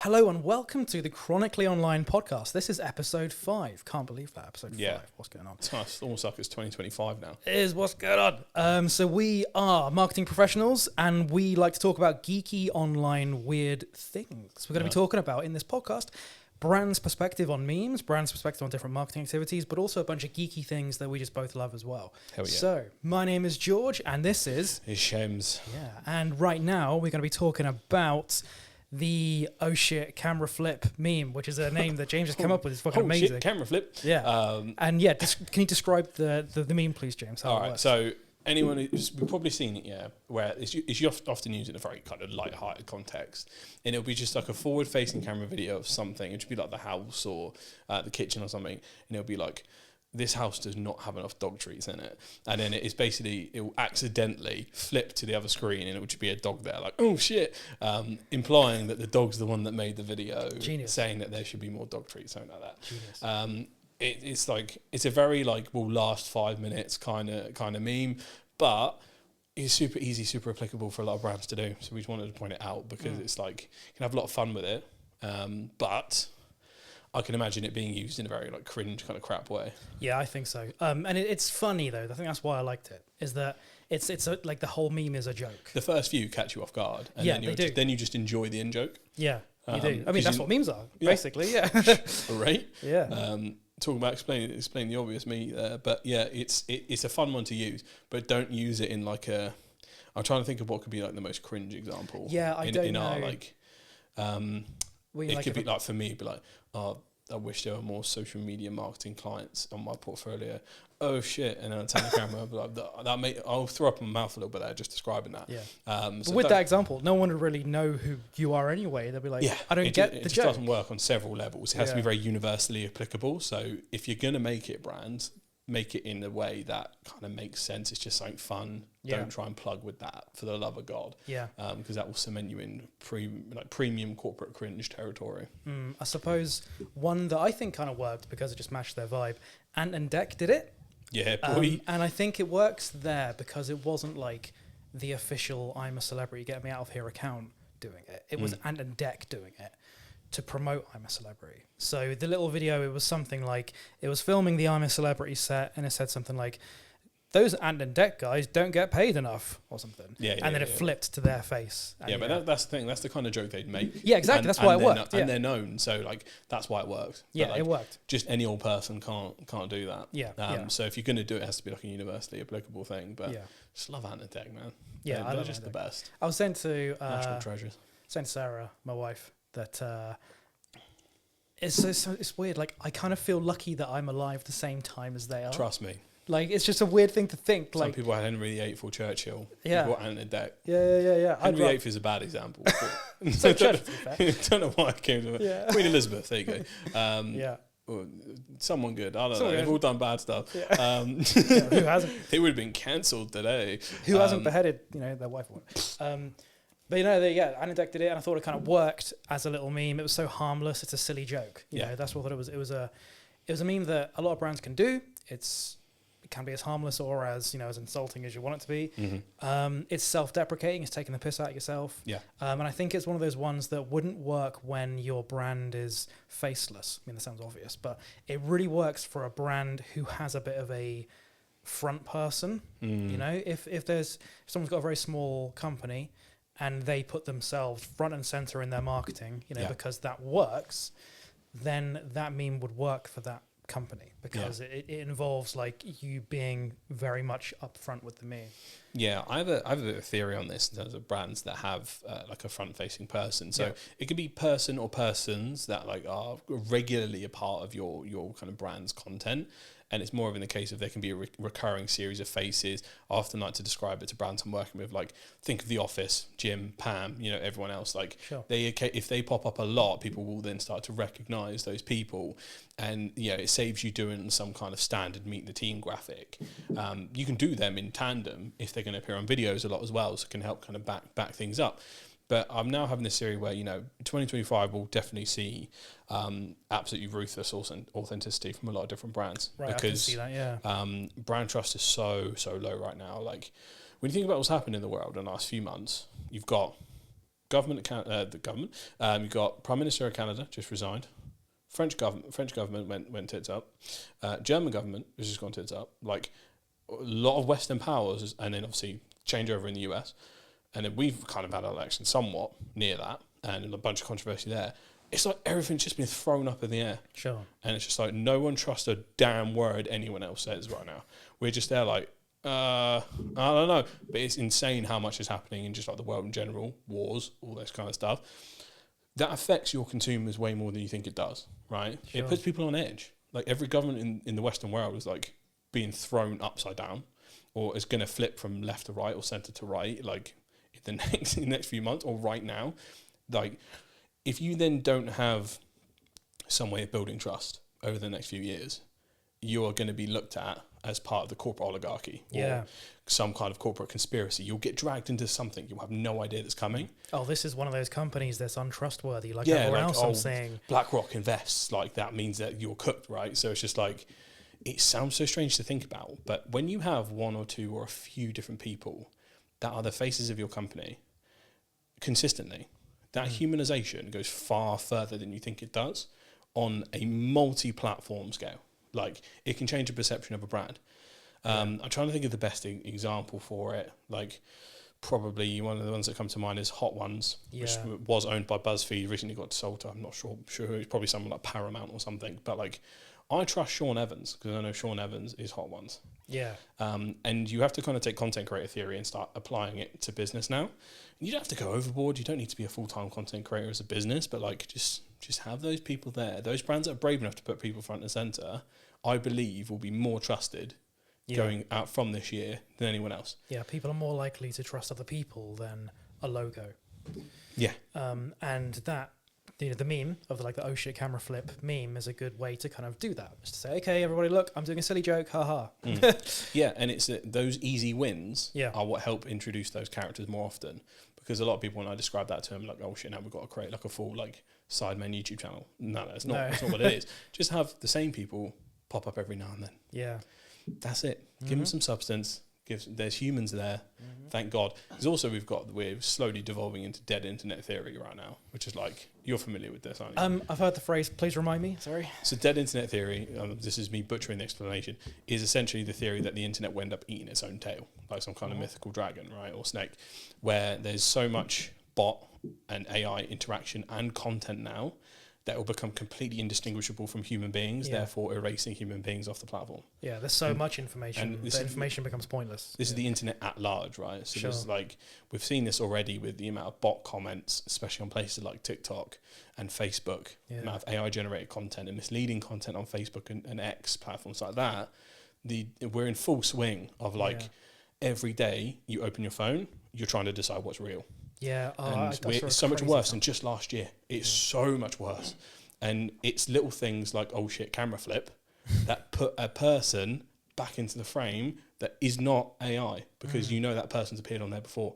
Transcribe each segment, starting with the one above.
Hello and welcome to the Chronically Online podcast. This is episode 5. Can't believe that, episode 5. What's going on? It's almost like it's 2025 now. It is what's going on. So we are marketing professionals and we like to talk about geeky online weird things. We're going to be talking about in this podcast brands' perspective on memes, brands' perspective on different marketing activities, but also a bunch of geeky things that we just both love as well. Hell yeah. So my name is George and this is... It's Shems. Yeah, and right now we're going to be talking about... the oh shit camera flip meme, which is a name that James has come up with. It's fucking amazing. Shit, camera flip. Yeah. And yeah, can you describe the meme, please, James? All right. So anyone who's we've probably seen it, where it's often used in a very kind of light-hearted context, and it'll be just like a forward-facing camera video of something. It should be like the house or the kitchen or something, and it'll be like, this house does not have enough dog treats in it. And then it will accidentally flip to the other screen and it would just be a dog there, like, oh shit, implying that the dog's the one that made the video. Genius. Saying that there should be more dog treats, something like that. Genius. It's a very will last 5 minutes kind of meme, but it's super easy, super applicable for a lot of brands to do. So we just wanted to point it out because it's like, you can have a lot of fun with it, but I can imagine it being used in a very cringe kind of crap way. Yeah, I think so. And it's funny though. I think that's why I liked it. Is that it's like the whole meme is a joke. The first few catch you off guard, and then you just enjoy the in joke. Yeah, you do. I mean, that's what memes are basically. Yeah. Right. Yeah. Talking about explain the obvious me there, but yeah, it's a fun one to use, but don't use it in like a. I'm trying to think of what could be like the most cringe example. Yeah, I don't know. It could be like for me, it'd be like, oh, I wish there were more social media marketing clients on my portfolio. Oh shit! And then I turn the camera, I'll be like, I'll throw up in my mouth a little bit there just describing that. Yeah. But with that example, no one would really know who you are anyway. They'll be like, I don't get the joke. It just doesn't work on several levels. It has to be very universally applicable. So if you're gonna make it brands, make it in a way that kind of makes sense. It's just something fun. Yeah. Don't try and plug with that, for the love of God. Yeah. Because that will cement you in premium corporate cringe territory. I suppose one that I think kind of worked because it just matched their vibe. Ant and Dec did it. Yeah, boy. And I think it works there because it wasn't like the official I'm a celebrity, get me out of here account doing it. It was Ant and Dec doing it to promote I'm a Celebrity. So the little video, it was something like, it was filming the I'm a Celebrity set, and it said something like, those Ant and Dec guys don't get paid enough, or something. And then it flipped to their face. But that's the thing. That's the kind of joke they'd make. Yeah, exactly. That's why it worked. And they're known, so that's why it works. Yeah, it worked. Just any old person can't do that. Yeah. So if you're going to do it, it has to be like a universally applicable thing. But just love Ant and Dec, man. Yeah, they're just the best. I was saying to national treasures. Saying to Sarah, my wife, that it's weird. Like, I kind of feel lucky that I'm alive the same time as they are. Trust me. Like, it's just a weird thing to think. Some people had Henry VIII for Churchill. Yeah. People had Ant and Dec. Yeah. Henry VIII is a bad example. So Churchill, to be fair. Don't know why I came to it. Yeah. Queen Elizabeth, there you go. Well, someone good. I don't know. They've all done bad stuff. Yeah. Who hasn't? They would have been cancelled today. Who hasn't beheaded, their wife? But Ant and Dec did it, and I thought it kind of worked as a little meme. It was so harmless. It's a silly joke. You know, that's what I thought it was. It was a meme that a lot of brands can do. It can be as harmless or as as insulting as you want it to be. Mm-hmm. It's self-deprecating. It's taking the piss out of yourself. Yeah. And I think it's one of those ones that wouldn't work when your brand is faceless. I mean, that sounds obvious, but it really works for a brand who has a bit of a front person. If someone's got a very small company and they put themselves front and center in their marketing, because that works, then that meme would work for that company because it involves you being very much upfront with the meme. Yeah, I have a bit of theory on this in terms of brands that have a front-facing person. So it could be person or persons that are regularly a part of your kind of brand's content. And it's more of in the case of there can be a recurring series of faces. I often like to describe it to brands I'm working with, think of The Office, Jim, Pam, everyone else. Sure. If they pop up a lot, people will then start to recognise those people. And, it saves you doing some kind of standard meet the team graphic. You can do them in tandem if they're going to appear on videos a lot as well, so it can help kind of back things up. But I'm now having this theory where, 2025 will definitely see absolutely ruthless authenticity from a lot of different brands. Right, because I can see that, brand trust is so low right now. When you think about what's happened in the world in the last few months, you've got the government. You've got Prime Minister of Canada just resigned. French government went tits up. German government has just gone tits up. Like a lot of Western powers, and then obviously changeover in the US, and then we've kind of had an election somewhat near that, and a bunch of controversy there. It's like everything's just been thrown up in the air. Sure. And it's just like no one trusts a damn word anyone else says right now. We're just there like, I don't know. But it's insane how much is happening in just like the world in general, wars, all this kind of stuff. That affects your consumers way more than you think it does, right? Sure. It puts people on edge. Like every government in the Western world is like being thrown upside down, or is going to flip from left to right or center to right, like in the next few months or right now. Like if you then don't have some way of building trust over the next few years, you are going to be looked at as part of the corporate oligarchy or some kind of corporate conspiracy. You'll get dragged into something you'll have no idea that's coming. Oh, this is one of those companies that's untrustworthy. Like everyone else I'm saying. BlackRock invests, like that means that you're cooked, right? So it's just like, it sounds so strange to think about, but when you have one or two or a few different people that are the faces of your company consistently, that humanization goes far further than you think it does on a multi-platform scale. Like it can change the perception of a brand. I'm trying to think of the best example for it. Like probably one of the ones that come to mind is Hot Ones, which was owned by BuzzFeed, recently got sold to, I'm not sure who, it's probably someone like Paramount or something. But like I trust Sean Evans because I know Sean Evans is Hot Ones. Yeah. And you have to kind of take content creator theory and start applying it to business now. You don't have to go overboard. You don't need to be a full-time content creator as a business, but like just have those people there. Those brands that are brave enough to put people front and center, I believe will be more trusted going out from this year than anyone else. Yeah, people are more likely to trust other people than a logo. Yeah. And that, you know, the meme of the oh shit camera flip meme is a good way to kind of do that. Just to say, okay, everybody, look, I'm doing a silly joke, haha. Yeah, and it's those easy wins are what help introduce those characters more often. Because a lot of people, when I describe that to them, like, oh shit, now we've got to create like a full like sideman YouTube channel. No, it's not. That's not what it is. Just have the same people pop up every now and then. Yeah. That's it. Give them some substance. There's humans there. Thank God. Because also we're slowly devolving into dead internet theory right now, which is like, you're familiar with this, aren't you? I've heard the phrase, please remind me, sorry. So dead internet theory, this is me butchering the explanation, is essentially the theory that the internet will end up eating its own tail, like some kind of mythical dragon, right, or snake, where there's so much bot and AI interaction and content now that will become completely indistinguishable from human beings, therefore erasing human beings off the platform. Yeah, there's so much information, the information becomes pointless. This is the internet at large, right? So there's like, we've seen this already with the amount of bot comments, especially on places like TikTok and Facebook, the amount of AI-generated content and misleading content on Facebook and X, platforms like that. We're in full swing of like, every day you open your phone, you're trying to decide what's real. Yeah, it's so much worse than just last year. It's so much worse. And it's little things like, oh shit, camera flip, that put a person back into the frame that is not AI, because you know that person's appeared on there before.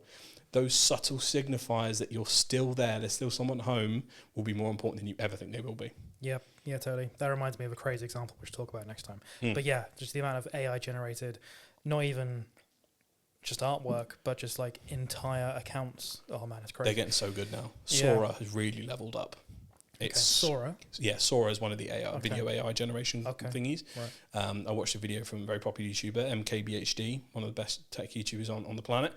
Those subtle signifiers that you're still there, there's still someone at home, will be more important than you ever think they will be. Yep, yeah, totally. That reminds me of a crazy example, which we'll talk about next time. But yeah, just the amount of AI generated, not even just artwork, but just like entire accounts. Oh man, it's crazy. They're getting so good now. Sora has really leveled up. It's Sora? Yeah, Sora is one of the AI, video AI generation thingies. Right. I watched a video from a very popular YouTuber, MKBHD, one of the best tech YouTubers on the planet.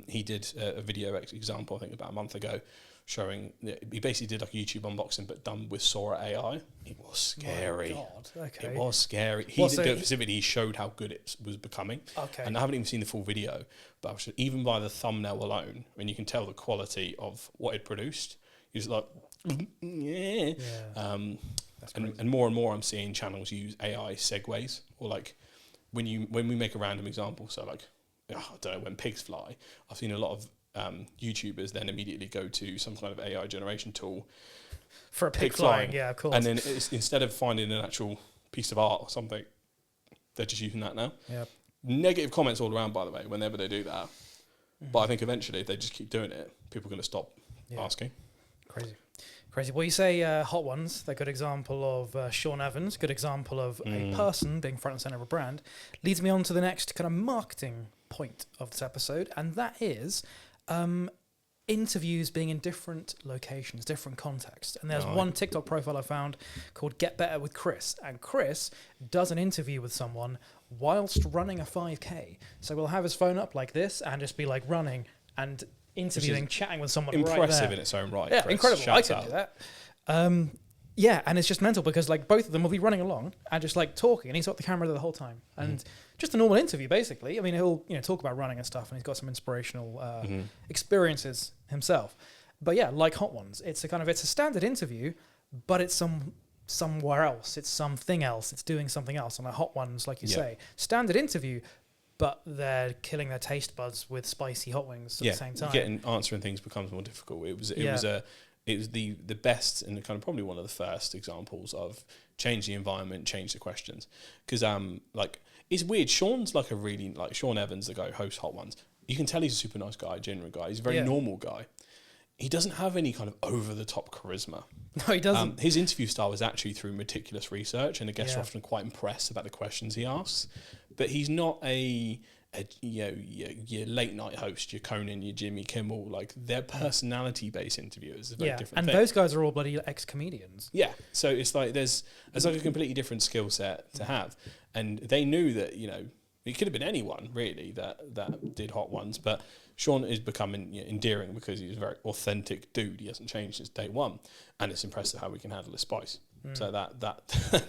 He did a video example, I think about a month ago, showing, he basically did like a YouTube unboxing, but done with Sora AI. It was scary. Oh my God. Okay. It was scary. He didn't do it specifically, he showed how good it was becoming. Okay. And I haven't even seen the full video, but even by the thumbnail alone, when you can tell the quality of what it produced, he was like, yeah. And more and more I'm seeing channels use AI segues, or like when we make a random example, so like, I don't know, when pigs fly, I've seen a lot of YouTubers then immediately go to some kind of AI generation tool for a pig flying. Yeah, of course. And then instead of finding an actual piece of art or something, they're just using that now. Yep. Negative comments all around, by the way, whenever they do that. But I think eventually, if they just keep doing it, people are going to stop asking. Crazy. Well, you say Hot Ones, they're a good example of Sean Evans, good example of a person being front and center of a brand. Leads me on to the next kind of marketing point of this episode, and that is interviews being in different locations, different contexts. And there's one TikTok profile I found called Get Better with Chris. And Chris does an interview with someone whilst running a 5K. So we'll have his phone up like this and just be like running and interviewing, chatting with someone right there. Impressive in its own right. Yeah, Chris. incredible. Shouts I couldn't do that. Yeah, and it's just mental because like both of them will be running along and just like talking, and he's got the camera there the whole time, and just a normal interview basically. I mean, he'll talk about running and stuff, and he's got some inspirational experiences himself. But yeah, like Hot Ones, it's a standard interview, but it's somewhere else, it's something else, it's doing something else. And like Hot Ones, like you say, standard interview, but they're killing their taste buds with spicy hot wings at the same time. Answering things becomes more difficult. It was the best and kind of probably one of the first examples of change the environment, change the questions. Because it's weird. Sean's like Sean Evans, the guy who hosts Hot Ones. You can tell he's a super nice guy, genuine guy. He's a very normal guy. He doesn't have any kind of over the top charisma. No, he doesn't. His interview style is actually through meticulous research, and the guests are often quite impressed about the questions he asks. But he's not your late night host, your Conan, your Jimmy Kimmel. Like, they're personality based interviewers. It's a very different thing. And those guys are all bloody ex comedians. Yeah, so it's like there's like a completely different skill set to have, and they knew that it could have been anyone really that did Hot Ones, but Sean is becoming endearing because he's a very authentic dude. He hasn't changed since day one, and it's impressive how we can handle the spice. So that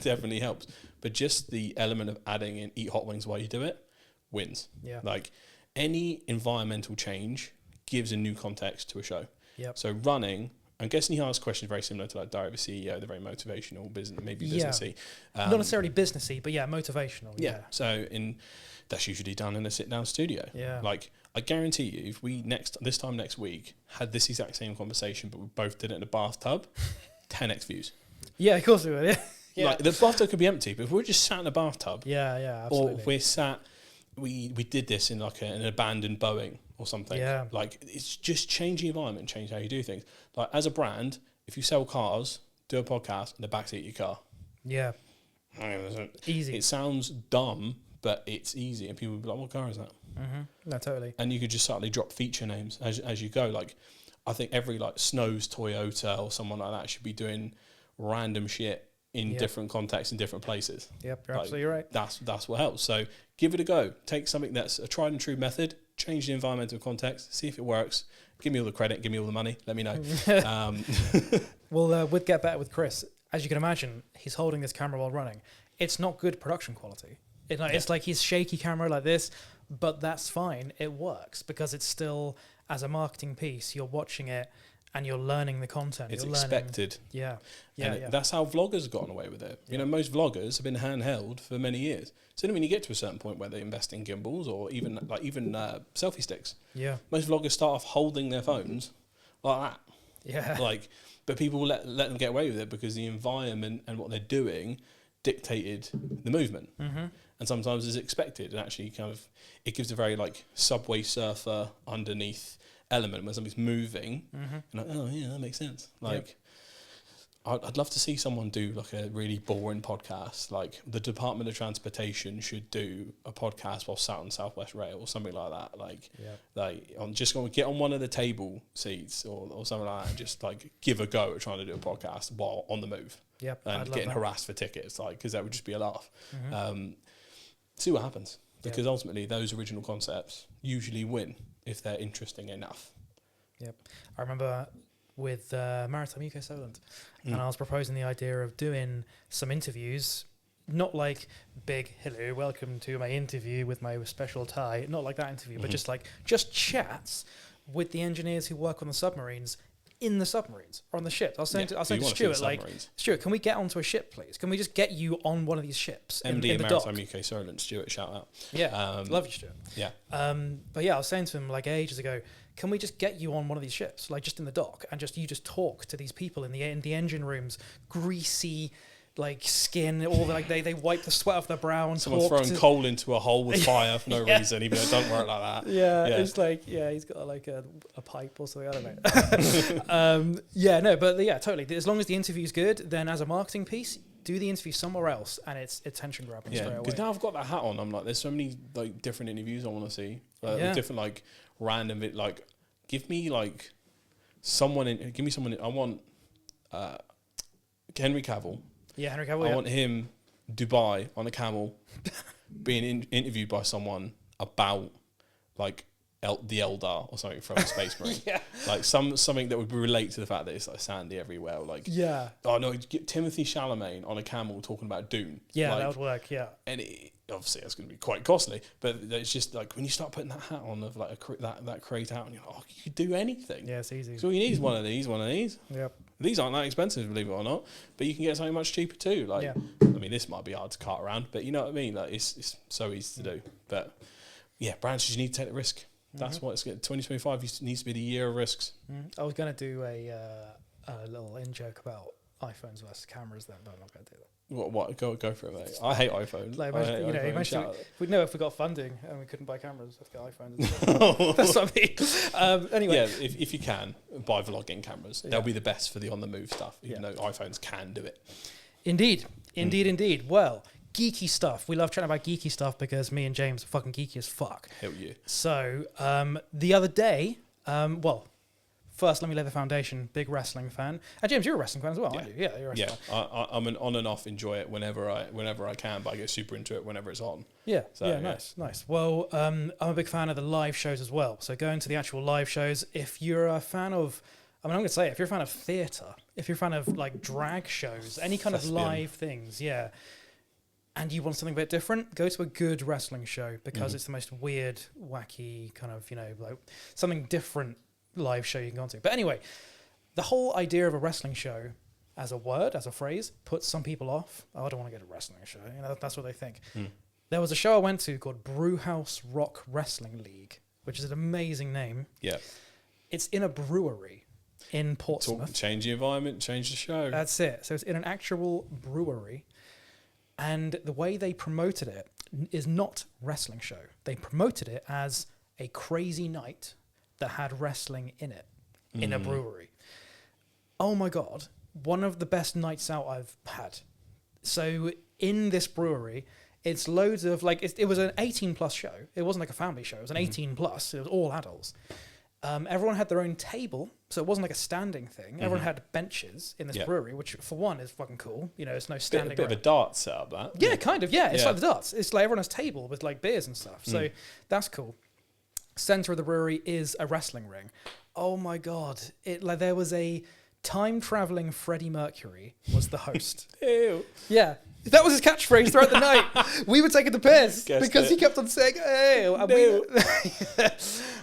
definitely helps. But just the element of adding in eat hot wings while you do it wins. Yeah. Like any environmental change gives a new context to a show. Yep. So running, I'm guessing he asks questions very similar to like Diary of a CEO. They're very motivational, businessy. Not necessarily businessy, but motivational. Yeah. So that's usually done in a sit-down studio. Yeah. Like I guarantee you, if we this time next week had this exact same conversation, but we both did it in a bathtub, 10x views. Yeah, of course we would. Yeah. Like the bathtub could be empty, but if we're just sat in a bathtub, absolutely. or if we're sat, we did this in like an abandoned Boeing or something. Yeah. Like it's just change the environment, change how you do things. Like as a brand, if you sell cars, do a podcast in the backseat of your car. Yeah. Easy. It sounds dumb, but it's easy, and people will be like, "What car is that?" Mm-hmm. No, totally. And you could just subtly drop feature names as you go. Like I think every like Snow's Toyota or someone like that should be doing random shit in different contexts in different places. Yep, you're absolutely right. That's what helps. So give it a go. Take something that's a tried and true method, change the environmental context, see if it works. Give me all the credit, give me all the money, let me know. Well, with Get Better with Chris, as you can imagine, he's holding this camera while running. It's not good production quality. It's like his shaky camera like this, but that's fine. It works because it's still, as a marketing piece, you're watching it and you're learning the content. It's expected. Yeah. That's how vloggers have gotten away with it. You know, most vloggers have been handheld for many years. So then when you get to a certain point where they invest in gimbals or even selfie sticks, most vloggers start off holding their phones like that. Yeah. But people let them get away with it because the environment and what they're doing dictated the movement. Mm-hmm. And sometimes it's expected, and actually it gives a very like Subway Surfer underneath element where something's moving, and like, oh yeah, that makes sense. Like, I'd love to see someone do like a really boring podcast. Like the Department of Transportation should do a podcast while sat on Southwest Rail or something like that. Like just going to get on one of the table seats or something like that, and just like give a go at trying to do a podcast while on the move. Yep, and getting harassed for tickets, like because that would just be a laugh. Mm-hmm. See what happens, because ultimately those original concepts usually win if they're interesting enough. Yep. I remember with Maritime UK Solent, and I was proposing the idea of doing some interviews, not like big, hello, welcome to my interview with my special tie, not like that interview, but just chats with the engineers who work on the submarines in the submarines or on the ships. I was saying to Stuart, like, Stuart, can we get onto a ship, please? Can we just get you on one of these ships in the dock? Maritime UK Solent, Stuart, shout out. Yeah, love you, Stuart. Yeah. But yeah, I was saying to him like ages ago, can we just get you on one of these ships, like just in the dock, and you just talk to these people in the engine rooms, greasy, like skin, all the, like they wipe the sweat off their brow and someone throwing coal into a hole with fire for no reason, even though it doesn't work like that. It's like he's got like a pipe or something. I don't know. Totally. As long as the interview's good, then as a marketing piece, do the interview somewhere else, and it's attention grabbing straight away. Because now I've got that hat on, I'm like, there's so many like different interviews I want to see, different like random give me like give me someone. I want Henry Cavill. Yeah, Henry Cavill. I want him Dubai on a camel, being interviewed by someone about like the Eldar or something from Space Marine. Yeah. Like something that would relate to the fact that it's like sandy everywhere. Like, yeah. Oh no, get Timothy Chalamet on a camel talking about Dune. Yeah, like, that would work. Yeah. And obviously that's going to be quite costly, but it's just like when you start putting that hat on of like that crate out, and you're like, oh, you could do anything. Yeah, it's easy. So all you need is one of these. Yep. These aren't that expensive, believe it or not, but you can get something much cheaper too. Like, Yeah. I mean, this might be hard to cart around, but you know what I mean. Like, it's so easy to do. But yeah, brands just need to take the risk. That's what it's getting. 2025 needs to be the year of risks. I was going to do a little in-joke about iPhones versus cameras then, but I'm not going to do that. What? Go for it, mate. I hate iPhones. Like, if we got funding and we couldn't buy cameras, let's get iPhones. That's what I mean. Anyway. Yeah, if you can, buy vlogging cameras. They'll be the best for the on-the-move stuff, even though iPhones can do it. Indeed. Well, geeky stuff. We love chatting about geeky stuff because me and James are fucking geeky as fuck. Hell yeah. So, the other day, first, let me lay the foundation. Big wrestling fan. And James, you're a wrestling fan as well, aren't you? Yeah, you're a wrestling fan. I'm an on and off enjoy it whenever I can, but I get super into it whenever it's on. Yeah, so, nice. Well, I'm a big fan of the live shows as well. So going to the actual live shows, if you're a fan of, I'm going to say, if you're a fan of theatre, if you're a fan of like drag shows, any kind of live things, and you want something a bit different, go to a good wrestling show because it's the most weird, wacky kind of, like something different live show you can go to. But anyway, the whole idea of a wrestling show as a word, as a phrase, puts some people off. Oh, I don't want to go to a wrestling show. That's what they think. There was a show I went to called Brewhouse Rock Wrestling League, which is an amazing name. Yeah. It's in a brewery in Portsmouth. Change the environment, change the show. That's it. So it's in an actual brewery. And the way they promoted it is not wrestling show. They promoted it as a crazy night that had wrestling in it, in a brewery. Oh my God, one of the best nights out I've had. So in this brewery, it's loads of, like, it was an 18 plus show. It wasn't like a family show. It was an 18 plus. It was all adults. Everyone had their own table, so it wasn't like a standing thing. Everyone had benches in this brewery, which for one is fucking cool. It's no standing. A bit of a darts setup, that. Yeah, kind of. Yeah, it's like the darts. It's like everyone has a table with like beers and stuff. So that's cool. Center of the brewery is a wrestling ring. Oh my God! There was a time traveling Freddie Mercury was the host. Ew. Yeah. That was his catchphrase throughout the night. We were taking the piss because he kept on saying, "Ew."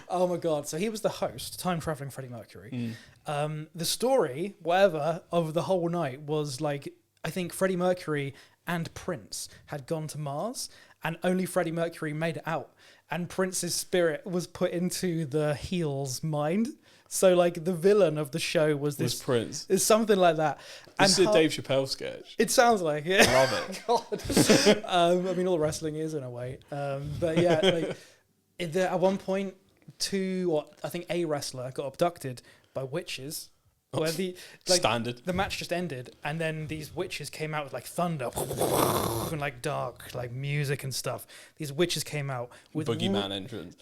Oh my God. So he was the host, time traveling Freddie Mercury. The story, whatever, of the whole night was like, I think Freddie Mercury and Prince had gone to Mars and only Freddie Mercury made it out. And Prince's spirit was put into the heel's mind. So, like, the villain of the show was Prince. It's something like that. This is a Dave Chappelle sketch. It sounds like it. I love it. God. I mean, all wrestling is in a way. But yeah, like, at one point, I think a wrestler got abducted by witches. Where standard. The match just ended, and then these witches came out with like thunder and like dark like music and stuff. These witches came out with boogeyman entrance,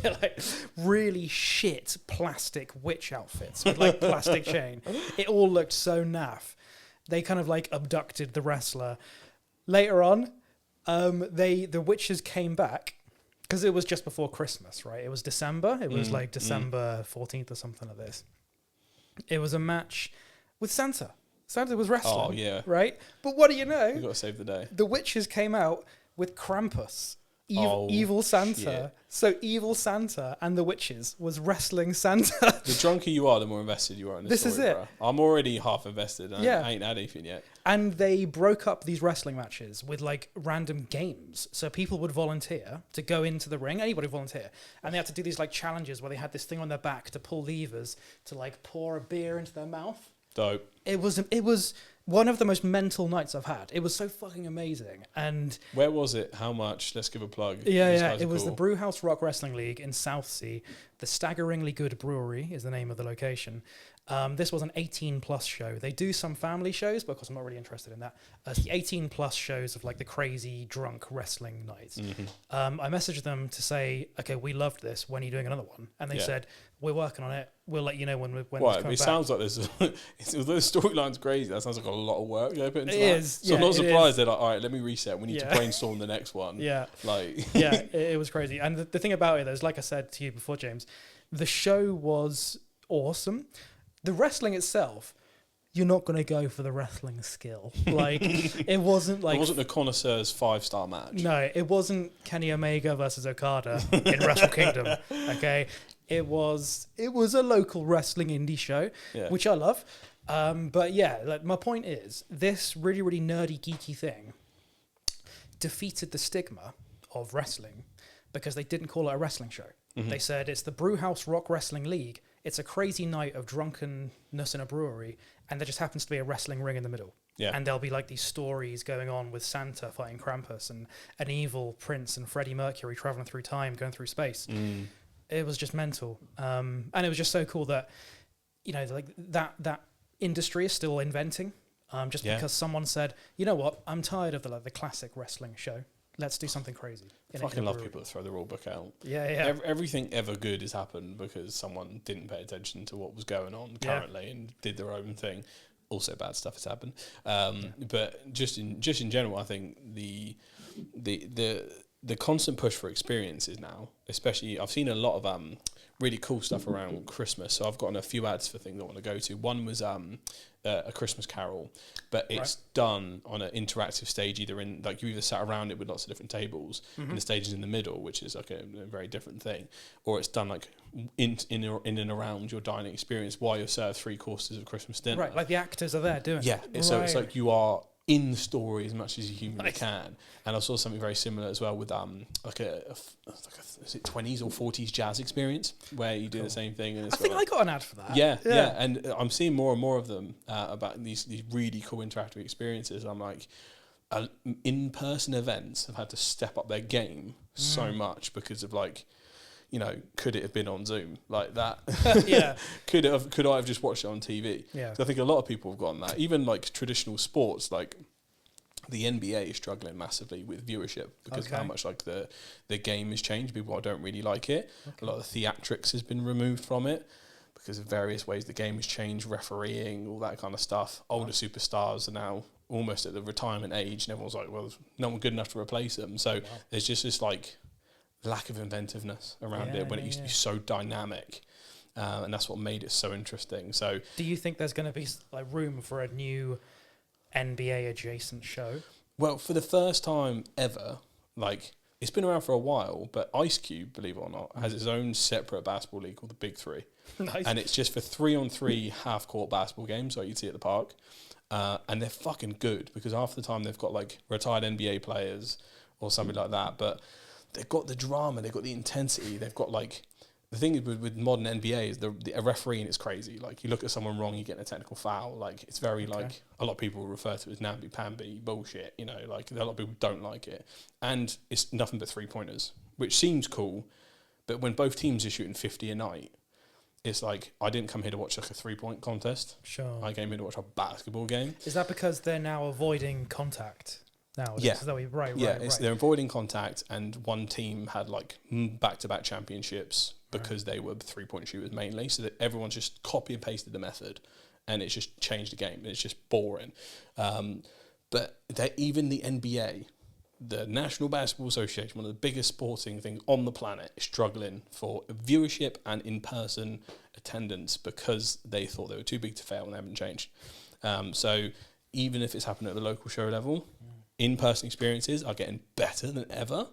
like really shit plastic witch outfits with like plastic chain. It all looked so naff. They kind of like abducted the wrestler. Later on, the witches came back because it was just before Christmas, right? It was December. It was like December 14th or something like this. It was a match with Santa. Santa was wrestling. Oh, yeah. Right? But what do you know? We've got to save the day. The witches came out with Krampus, evil Santa. Shit. So evil Santa and the witches was wrestling Santa. The drunker you are, the more invested you are in this story, is it. bro. I'm already half invested and I ain't had anything yet. And they broke up these wrestling matches with like random games. So people would volunteer to go into the ring, anybody volunteer. And they had to do these like challenges where they had this thing on their back to pull levers to like pour a beer into their mouth. Dope. It was one of the most mental nights I've had. It was so fucking amazing. And where was it? How much? Let's give a plug. Yeah. It was the Brewhouse Rock Wrestling League in Southsea. The Staggeringly Good Brewery is the name of the location. This was an 18 plus show. They do some family shows, but of course I'm not really interested in that. It's the 18 plus shows of like the crazy drunk wrestling nights. I messaged them to say, okay, we loved this. When are you doing another one? And they said, we're working on it. We'll let you know when it's Right, coming it back. sounds like there's although the storyline's crazy, that sounds like a lot of work they put into It that. is, So I'm yeah, not it surprised is. they're like, all right, let me reset. We need to Yeah. brainstorm the next one. Yeah. Like Yeah, it was crazy. And the thing about it is, like I said to you before, James, the show was awesome. The wrestling itself, you're not going to go for the wrestling skill. Like, it wasn't like... it wasn't a connoisseur's 5-star match. No, it wasn't Kenny Omega versus Okada in Wrestle Kingdom. Okay, it was a local wrestling indie show, Yeah. which I love. But yeah, like my point is, this really, really nerdy, geeky thing defeated the stigma of wrestling because they didn't call it a wrestling show. They said it's the Brewhouse Rock Wrestling League. It's a crazy night of drunkenness in a brewery, and there just happens to be a wrestling ring in the middle. Yeah. And there'll be like these stories going on with Santa fighting Krampus and an evil prince and Freddie Mercury traveling through time, going through space. It was just mental. And it was just so cool that, you know, like that industry is still inventing. Just because someone said, you know what, I'm tired of the classic wrestling show. Let's do something crazy. I fucking love people that throw the rule book out. Yeah. Everything ever good has happened because someone didn't pay attention to what was going on currently and did their own thing. Also, bad stuff has happened. But just in general, I think the constant push for experiences now, especially, I've seen a lot of really cool stuff around Christmas. So I've gotten a few ads for things I want to go to. One was a Christmas Carol, but it's done on an interactive stage, either in like you either sat around it with lots of different tables, and the stage is in the middle, which is like a very different thing, or it's done like in and around your dining experience while you're served 3 courses of Christmas dinner. Right, like the actors are there doing it. So it's like you are in the story as much as you humanly can. And I saw something very similar as well with like a is it 20s or 40s jazz experience where you do the same thing. And it's I think I got an ad for that. Yeah. And I'm seeing more and more of them about these really cool interactive experiences. I'm like, in-person events have had to step up their game so much because of like, you know, could it have been on Zoom like that? Yeah. Could I have just watched it on TV? Yeah. So I think a lot of people have gotten that. Even like traditional sports, like the NBA is struggling massively with viewership because of how much like the game has changed. People don't really like it. A lot of the theatrics has been removed from it because of various ways the game has changed, refereeing, all that kind of stuff. Older superstars are now almost at the retirement age, and everyone's like, well, there's no one good enough to replace them. So there's just this like lack of inventiveness around it when it used to be so dynamic, and that's what made it so interesting. So do you think there's going to be like room for a new NBA adjacent show? Well, for the first time ever, like it's been around for a while, but Ice Cube, believe it or not, has its own separate basketball league called the Big Three. Nice. And it's just for 3-on-3 half-court basketball games like you'd see at the park. And they're fucking good because half the time they've got like retired NBA players or something like that, but they've got the drama, they've got the intensity, they've got like... The thing is with modern NBA is a refereeing is crazy. Like, you look at someone wrong, you get a technical foul. Like, it's very, like, a lot of people refer to it as namby-pamby bullshit, you know, like, a lot of people don't like it. And it's nothing but three-pointers, which seems cool, but when both teams are shooting 50 a night, it's like, I didn't come here to watch, like, a three-point contest. Sure. I came here to watch a basketball game. Is that because they're now avoiding contact? Yeah. Right. They're avoiding contact, and one team had, like, back-to-back championships because they were three-point shooters mainly, so that everyone's just copy and pasted the method, and it's just changed the game. It's just boring. But even the NBA, the National Basketball Association, one of the biggest sporting things on the planet, is struggling for viewership and in-person attendance because they thought they were too big to fail and they haven't changed. So even if it's happening at the local show level, in-person experiences are getting better than ever,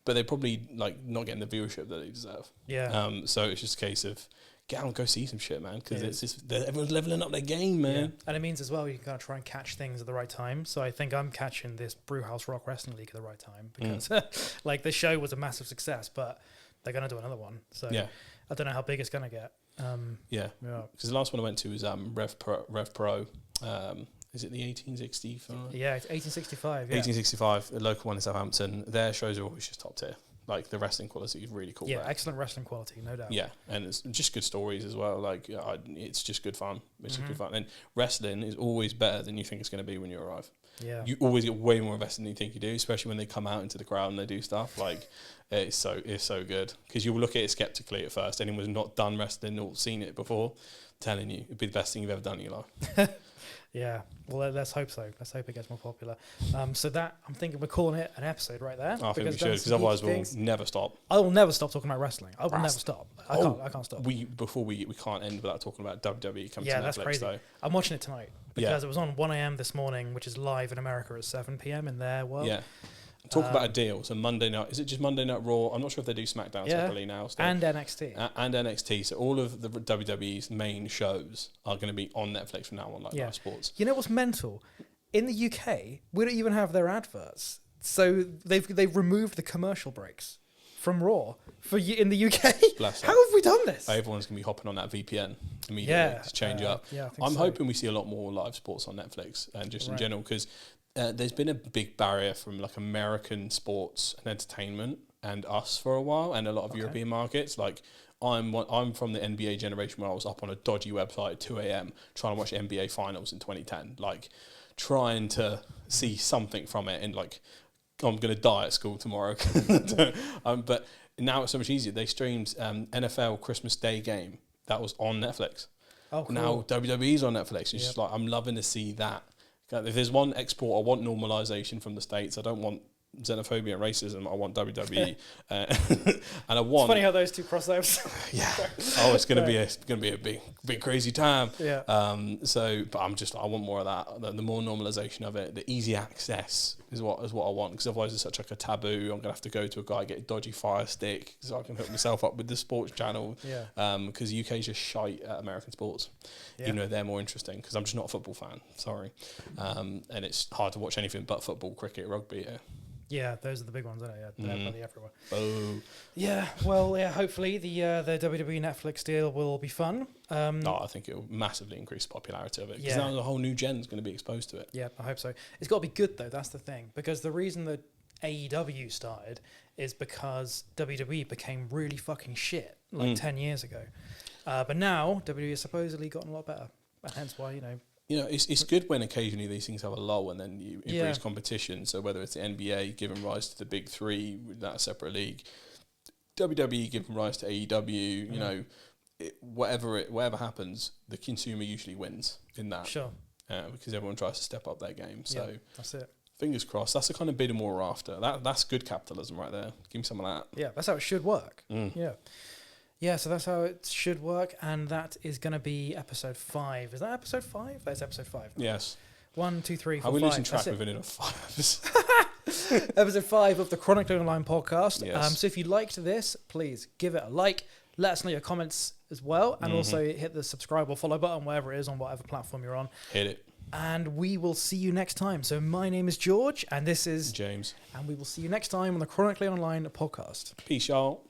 but they're probably like not getting the viewership that they deserve. Yeah. So it's just a case of get out and go see some shit, man, because it's just everyone's leveling up their game, man. Yeah. And it means as well you can kind of try and catch things at the right time. So I think I'm catching this Brewhouse Rock Wrestling League at the right time because like the show was a massive success, but they're going to do another one. So I don't know how big it's going to get. Because the last one I went to was Rev Pro. Is it the 1865? Yeah, it's 1865. Yeah. 1865, the local one in Southampton. Their shows are always just top tier. Like the wrestling quality is really cool. Yeah, there. excellent wrestling quality, no doubt. Yeah, and it's just good stories as well. Like it's just good fun. It's just good fun. And wrestling is always better than you think it's going to be when you arrive. Yeah. You always get way more invested than you think you do, especially when they come out into the crowd and they do stuff. Like it's so good because you'll look at it skeptically at first. Anyone who's not done wrestling or seen it before, telling you it'd be the best thing you've ever done in your life. Yeah, well, let's hope so. Let's hope it gets more popular. So that, I'm thinking we're calling it an episode right there. I think we should, because otherwise we'll never stop. I will never stop talking about wrestling. I will never stop. I can't stop. We can't end without talking about WWE coming to Netflix. That's crazy. Though. I'm watching it tonight because it was on 1 a.m. this morning, which is live in America at 7 p.m. in their world. Yeah. Talk about a deal. So Monday night, is it just Monday Night Raw? I'm not sure if they do SmackDown separately now. Still. And NXT. And NXT. So all of the WWE's main shows are going to be on Netflix from now on, like live sports. You know what's mental? In the UK, we don't even have their adverts. So they've removed the commercial breaks from Raw in the UK. Bless How have we done this? Everyone's going to be hopping on that VPN immediately to change up. Yeah, I'm hoping we see a lot more live sports on Netflix and just in general, because there's been a big barrier from like American sports and entertainment and us for a while, and a lot of European markets. Like I'm from the NBA generation where I was up on a dodgy website at 2 a.m. trying to watch NBA finals in 2010, like trying to see something from it, and like I'm going to die at school tomorrow. But now it's so much easier. They streamed NFL Christmas Day game that was on Netflix. Oh, cool. Now WWE's on Netflix. It's just like, I'm loving to see that. If there's one export, I want normalization from the States. I don't want xenophobia and racism. I want WWE, and I want. It's funny how those two cross over. Yeah. Oh, it's gonna be a big crazy time. Yeah. But I want more of that. The more normalization of it, the easy access is what I want. Because otherwise, it's such like a taboo. I'm gonna have to go to a guy, get a dodgy Fire Stick, so I can hook myself up with the sports channel. Yeah. Because UK is just shite at American sports, even though they're more interesting. Because I'm just not a football fan. Sorry. And it's hard to watch anything but football, cricket, rugby. Yeah, those are the big ones, aren't they? Yeah, they're bloody everywhere. Oh. Yeah, well, hopefully the WWE Netflix deal will be fun. No, I think it will massively increase the popularity of it, because now the whole new gen is going to be exposed to it. Yeah, I hope so. It's got to be good, though. That's the thing. Because the reason that AEW started is because WWE became really fucking shit 10 years ago. But now WWE has supposedly gotten a lot better. And hence why, it's good when occasionally these things have a lull and then you increase competition. So whether it's the NBA giving rise to the big three with that separate league, WWE giving rise to AEW, whatever happens, the consumer usually wins in that. Sure. Because everyone tries to step up their game. So that's it. Fingers crossed. That's the kind of bid and more we're after. That's good capitalism right there. Give me some of that. Yeah, that's how it should work. Yeah. Yeah, so that's how it should work, and that is going to be episode 5. Is that episode 5? That's episode 5. Yes. 1, 2, 3, 4, 5. Are we losing track of it in 5? Episode 5 of the Chronically Online podcast. Yes. So if you liked this, please give it a like. Let us know your comments as well, and also hit the subscribe or follow button, wherever it is on whatever platform you're on. Hit it. And we will see you next time. So my name is George, and this is James. And we will see you next time on the Chronically Online podcast. Peace, y'all.